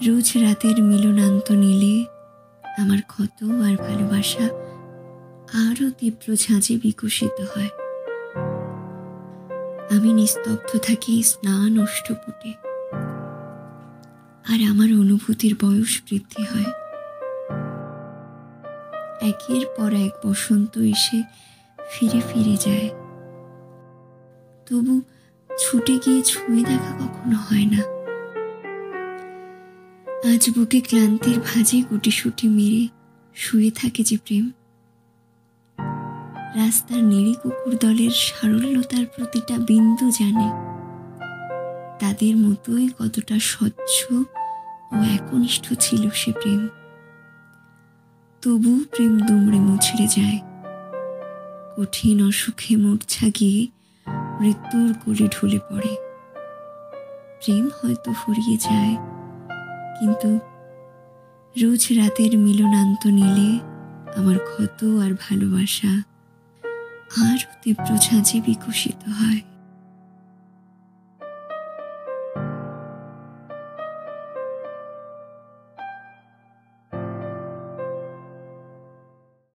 রোজ রাতের মিলনান্ত নীলে আমার ক্ষত আর ভালোবাসা আরও তীব্র ঝাঁঝে বিকশিত হয়। আমি নিস্তব্ধ থাকি স্নান অষ্টপুটে, আর আমার অনুভূতির বয়স বৃদ্ধি হয়। একের পর এক বসন্ত এসে ফিরে ফিরে যায়, তবু ছুটে গিয়ে ছুঁয়ে দেখা কখনো হয় না। আজ বুকে ক্লান্তির ভাঁজে গুটিসুটি মেরে শুয়ে থাকে যে প্রেম, রাস্তার নেড়ি কুকুর দলের সারল্যতার প্রতিটা বিন্দু জানে, তাদের মতোই কতটা স্বচ্ছ ও একনিষ্ঠ ছিল সে প্রেম। তবু প্রেম দুমড়ে মুচড়ে যায়, কঠিন অসুখে মূর্ছা গিয়ে মৃত্যুর কোলে ঢলে পড়ে। প্রেম হয়তো ফুরিয়ে যায়, কিন্তু রোজ রাতের মিলনান্ত নীলে আমার ক্ষত আর ভালোবাসা আরও তীব্র ঝাঁঝে বিকশিত হয়।